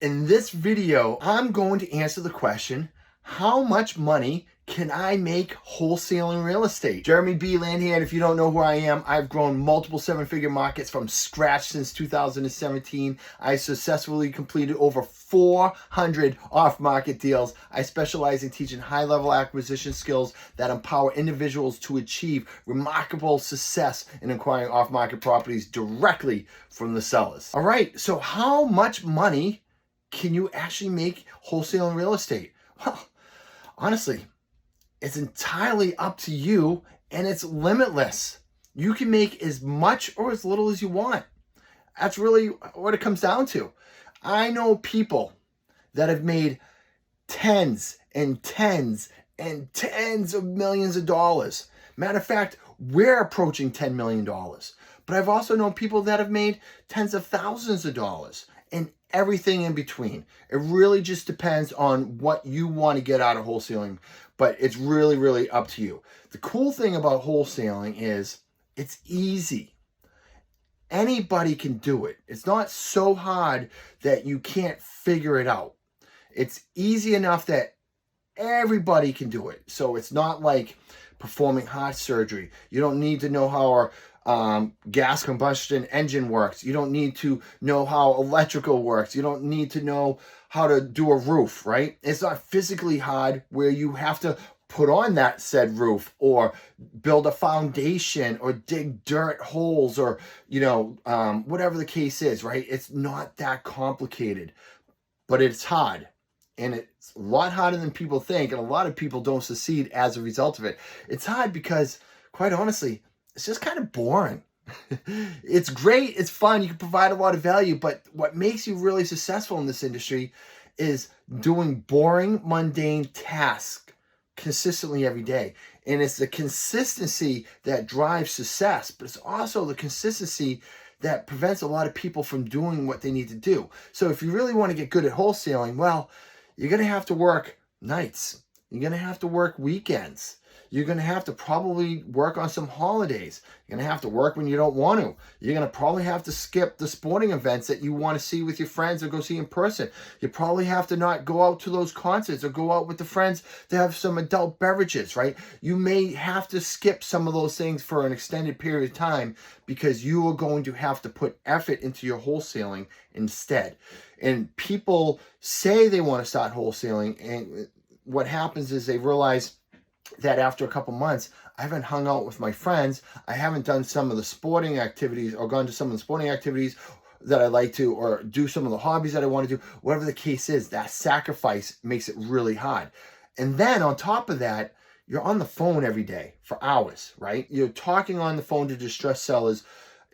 In this video, I'm going to answer the question, how much money can I make wholesaling real estate? Jeremy B. Land here, and if you don't know who I am, I've grown multiple seven-figure markets from scratch since 2017. I successfully completed over 400 off-market deals. I specialize in teaching high-level acquisition skills that empower individuals to achieve remarkable success in acquiring off-market properties directly from the sellers. All right, so how much money can you actually make wholesaling real estate? Well, honestly, it's entirely up to you and it's limitless. You can make as much or as little as you want. That's really what it comes down to. I know people that have made tens and tens and tens of millions of dollars. Matter of fact, we're approaching $10 million. But I've also known people that have made tens of thousands of dollars and everything in between. It really just depends on what you want to get out of wholesaling, but it's really, really up to you. The cool thing about wholesaling is it's easy. Anybody can do it. It's not so hard that you can't figure it out. It's easy enough that everybody can do it. So it's not like performing heart surgery. You don't need to know how our gas combustion engine works. You don't need to know how electrical works. You don't need to know how to do a roof, right? It's not physically hard where you have to put on that said roof or build a foundation or dig dirt holes or, whatever the case is, right? It's not that complicated, but it's hard. And it's a lot harder than people think. And a lot of people don't succeed as a result of it. It's hard because, quite honestly, it's just kind of boring. It's great. It's fun. You can provide a lot of value. But what makes you really successful in this industry is doing boring, mundane tasks consistently every day. And it's the consistency that drives success. But it's also the consistency that prevents a lot of people from doing what they need to do. So if you really want to get good at wholesaling, well, you're going to have to work nights. You're going to have to work weekends. You're going to have to probably work on some holidays. You're going to have to work when you don't want to. You're going to probably have to skip the sporting events that you want to see with your friends or go see in person. You probably have to not go out to those concerts or go out with the friends to have some adult beverages, right? You may have to skip some of those things for an extended period of time because you are going to have to put effort into your wholesaling instead. And people say they want to start wholesaling, and what happens is they realize that after a couple months, I haven't hung out with my friends. I haven't done some of the sporting activities or gone to some of the sporting activities that I like to, or do some of the hobbies that I want to do. Whatever the case is, that sacrifice makes it really hard. And then on top of that, you're on the phone every day for hours, right? You're talking on the phone to distressed sellers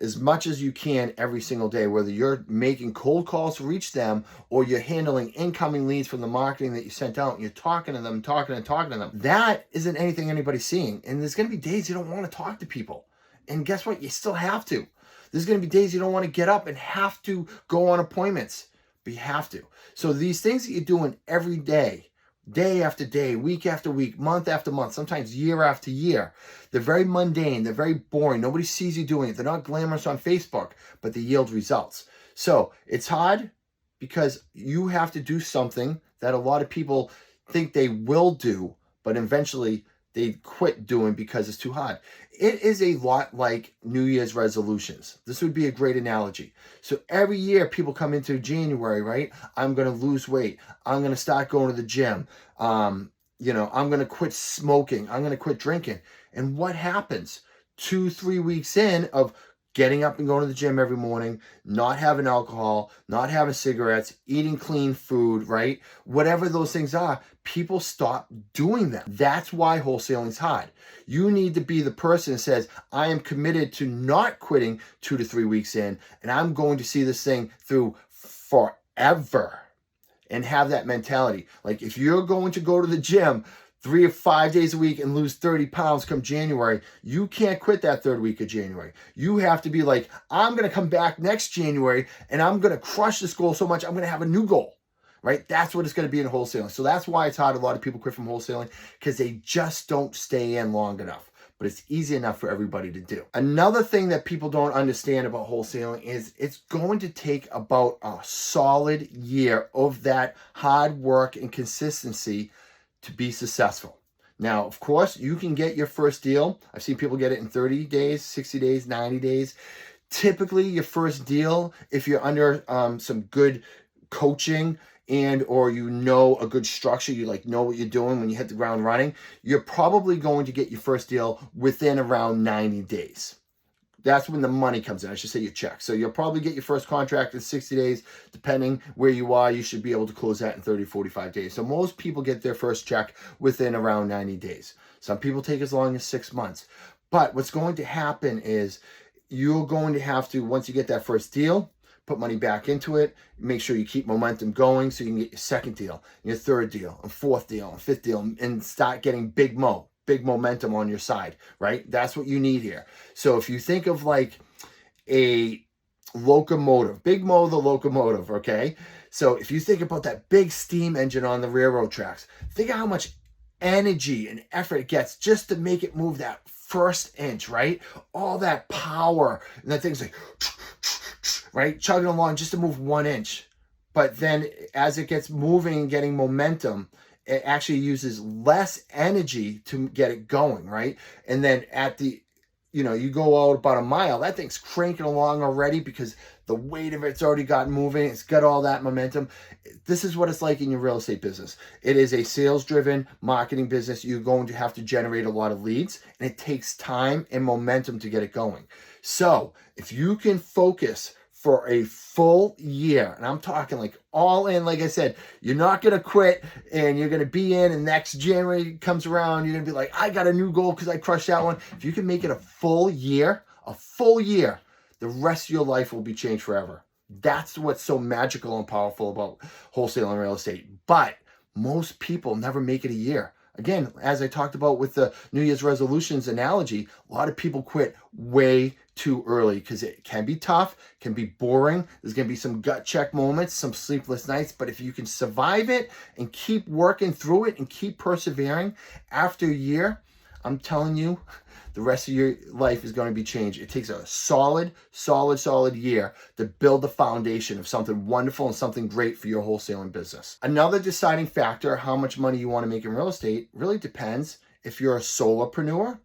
as much as you can every single day, whether you're making cold calls to reach them or you're handling incoming leads from the marketing that you sent out and you're talking to them, talking to them. That isn't anything anybody's seeing. And there's going to be days you don't want to talk to people. And guess what? You still have to. There's going to be days you don't want to get up and have to go on appointments, but you have to. So these things that you're doing every day, day after day, week after week, month after month, sometimes year after year, they're very mundane, they're very boring. Nobody sees you doing it. They're not glamorous on Facebook, but they yield results. So it's hard because you have to do something that a lot of people think they will do, but eventually they quit doing because it's too hard. It is a lot like New Year's resolutions. This would be a great analogy. So every year people come into January, right? I'm going to lose weight. I'm going to start going to the gym. I'm going to quit smoking. I'm going to quit drinking. And what happens? 2-3 weeks in of getting up and going to the gym every morning, not having alcohol, not having cigarettes, eating clean food, right? Whatever those things are, people stop doing them. That's why wholesaling is hard. You need to be the person that says, I am committed to not quitting 2 to 3 weeks in, and I'm going to see this thing through forever. And have that mentality. Like if you're going to go to the gym 3 or 5 days a week and lose 30 pounds come January, you can't quit that third week of January. You have to be like, I'm going to come back next January and I'm going to crush this goal so much, I'm going to have a new goal, right? That's what it's going to be in wholesaling. So that's why it's hard. A lot of people quit from wholesaling because they just don't stay in long enough. but it's easy enough for everybody to do. Another thing that people don't understand about wholesaling is it's going to take about a solid year of that hard work and consistency to be successful. Now, of course, you can get your first deal. I've seen people get it in 30 days, 60 days, 90 days. Typically, your first deal, if you're under some good coaching and or you know a good structure, you like know what you're doing when you hit the ground running, you're probably going to get your first deal within around 90 days. That's when the money comes in. I should say your check. So you'll probably get your first contract in 60 days. Depending where you are, you should be able to close that in 30, 45 days. So most people get their first check within around 90 days. Some people take as long as 6 months. But what's going to happen is you're going to have to, once you get that first deal, put money back into it, make sure you keep momentum going so you can get your second deal, your third deal, and fourth deal, and fifth deal, and start getting big momentum on your side, right? That's what you need here. So if you think of like a locomotive, Big Mo the locomotive, okay? So if you think about that big steam engine on the railroad tracks, think of how much energy and effort it gets just to make it move that first inch, right? All that power, and that thing's like, right? Chugging along just to move 1 inch. But then as it gets moving and getting momentum, it actually uses less energy to get it going, right? And then at the, you go out about a mile, that thing's cranking along already because the weight of it's already gotten moving. It's got all that momentum. This is what it's like in your real estate business. It is a sales-driven marketing business. You're going to have to generate a lot of leads, and it takes time and momentum to get it going. So if you can focus for a full year, and I'm talking like all in, like I said, you're not going to quit and you're going to be in, and next January comes around, you're going to be like, I got a new goal because I crushed that one. If you can make it a full year, the rest of your life will be changed forever. That's what's so magical and powerful about wholesaling real estate. But most people never make it a year. Again, as I talked about with the New Year's resolutions analogy, a lot of people quit way too early because it can be tough, can be boring. There's going to be some gut check moments, some sleepless nights. But if you can survive it and keep working through it and keep persevering, after a year, I'm telling you, the rest of your life is going to be changed. It takes a solid year to build the foundation of something wonderful and something great for your wholesaling business. Another deciding factor, how much money you want to make in real estate, really depends if you're a solopreneur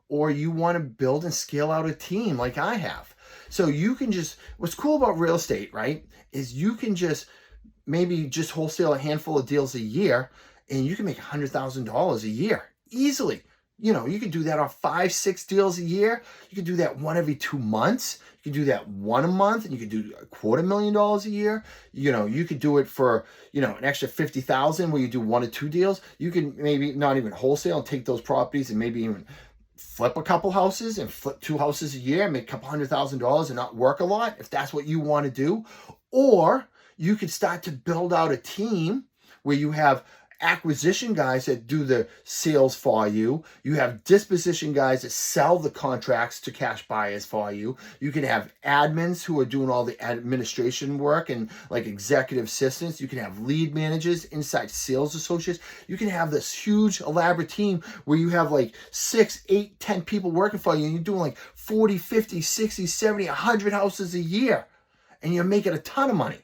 or you want to build and scale out a team like I have. So you can what's cool about real estate, right, is you can maybe just wholesale a handful of deals a year and you can make $100,000 a year easily. You could do that on 5-6 deals a year. You could do that one every 2 months. You could do that one a month, and you could do $250,000 a year. You could do it for, an extra $50,000 where you do 1 or 2 deals. You can maybe not even wholesale and take those properties and maybe even flip a couple houses and flip 2 houses a year and make a couple $100,000 and not work a lot if that's what you want to do. Or you could start to build out a team where you have acquisition guys that do the sales for you. You have disposition guys that sell the contracts to cash buyers for you. You can have admins who are doing all the administration work and like executive assistants. You can have lead managers, inside sales associates. You can have this huge elaborate team where you have like 6, 8, 10 people working for you, and you're doing like 40, 50, 60, 70, 100 houses a year, and you're making a ton of money.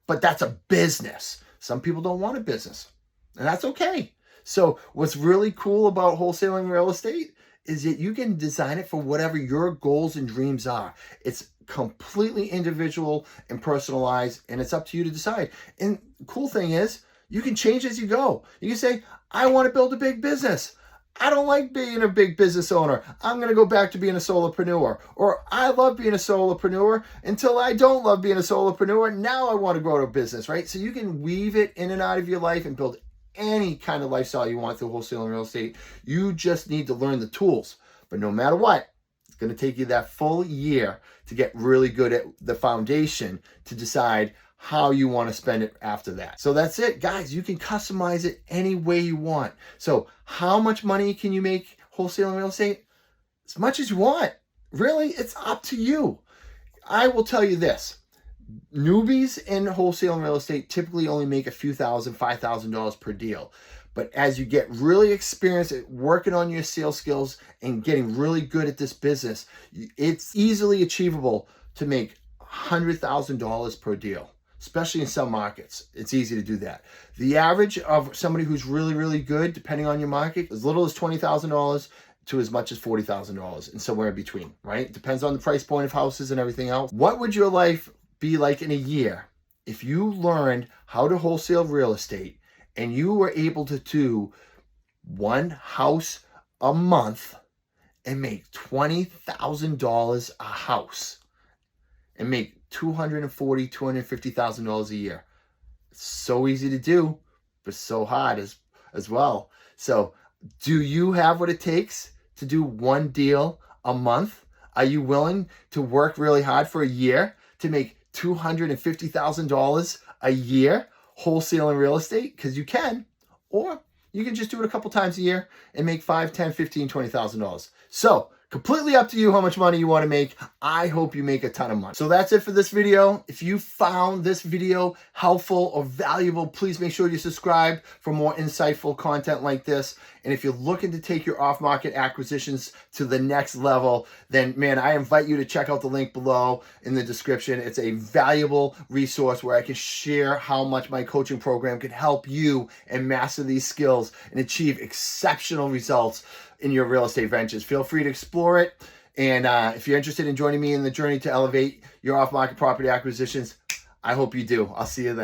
But that's a business. Some people don't want a business. And that's okay. So what's really cool about wholesaling real estate is that you can design it for whatever your goals and dreams are. It's completely individual and personalized, and it's up to you to decide. And the cool thing is, you can change as you go. You can say, I want to build a big business. I don't like being a big business owner. I'm going to go back to being a solopreneur. Or I love being a solopreneur until I don't love being a solopreneur. Now I want to grow a business, right? So you can weave it in and out of your life and build any kind of lifestyle you want through wholesaling real estate. You just need to learn the tools. But no matter what, it's going to take you that full year to get really good at the foundation to decide how you want to spend it after that. So that's it, guys. You can customize it any way you want. So how much money can you make wholesaling real estate? As much as you want. Really, it's up to you. I will tell you this. Newbies in wholesale and real estate typically only make a few $5,000 per deal. But as you get really experienced at working on your sales skills and getting really good at this business, it's easily achievable to make $100,000 per deal, especially in some markets. It's easy to do that. The average of somebody who's really, really good, depending on your market, as little as $20,000 to as much as $40,000 and somewhere in between, right? Depends on the price point of houses and everything else. What would your life be like in a year if you learned how to wholesale real estate and you were able to do one house a month and make $20,000 a house and make $240,000, $250,000 a year? It's so easy to do, but so hard as well. So do you have what it takes to do one deal a month? Are you willing to work really hard for a year to make $250,000 a year wholesaling real estate? Because you can, or you can just do it a couple times a year and make $5,000, $10,000, $15,000, $20,000. So completely up to you how much money you want to make. I hope you make a ton of money. So that's it for this video. If you found this video helpful or valuable, please make sure you subscribe for more insightful content like this. And if you're looking to take your off-market acquisitions to the next level, then man, I invite you to check out the link below in the description. It's a valuable resource where I can share how much my coaching program can help you and master these skills and achieve exceptional results in your real estate ventures. Feel free to explore it. And if you're interested in joining me in the journey to elevate your off-market property acquisitions, I hope you do. I'll see you then.